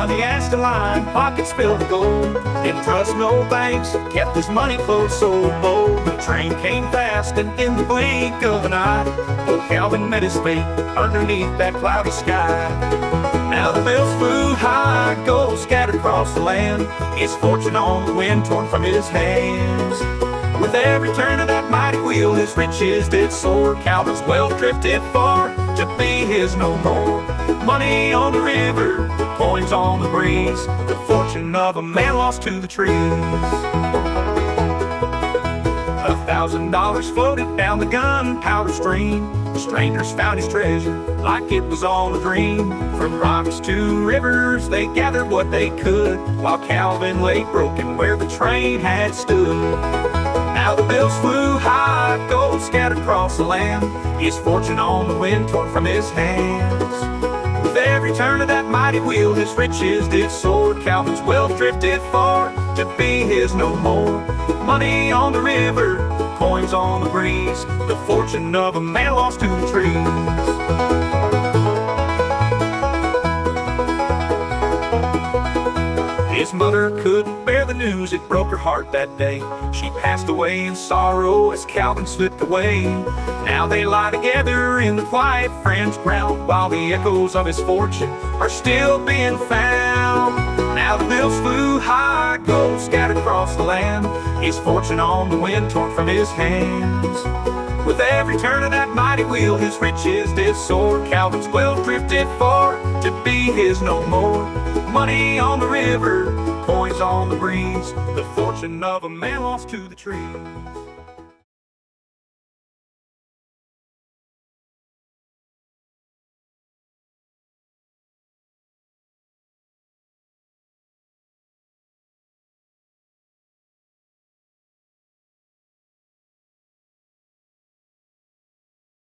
Now the Aston line pockets filled with gold, didn't trust no banks, kept his money close, so bold. The train came fast, and in the blink of an eye, old Calvin met his fate underneath that cloudy sky. Now the bells flew high, gold scattered across the land, his fortune on the wind torn from his hands. With every turn of that mighty wheel, his riches did soar. Calvin's wealth drifted far, to be his no more. Money on the river, coins on the breeze, the fortune of a man lost to the trees. $1,000 floated down the gunpowder stream. Strangers found his treasure like it was all a dream. From rocks to rivers they gathered what they could, while Calvin lay broken where the train had stood. Now the bells flew high, gold scattered across the land, his fortune on the wind torn from his hands. With every turn of that mighty wheel, his riches did soar. Calvin's wealth drifted far, to be his no more. Money on the river, coins on the breeze, the fortune of a man lost to the trees. His mother couldn't bear the news, it broke her heart that day. She passed away in sorrow as Calvin slipped away. Now they lie together in the quiet friend's ground, while the echoes of his fortune are still being found. Now the bells flew high, gold scattered across the land, his fortune on the wind torn from his hands. With every turn of that mighty wheel, his riches did soar. Calvin's wealth drifted far, to be his no more. Money on the river, coins on the breeze, the fortune of a man lost to the trees.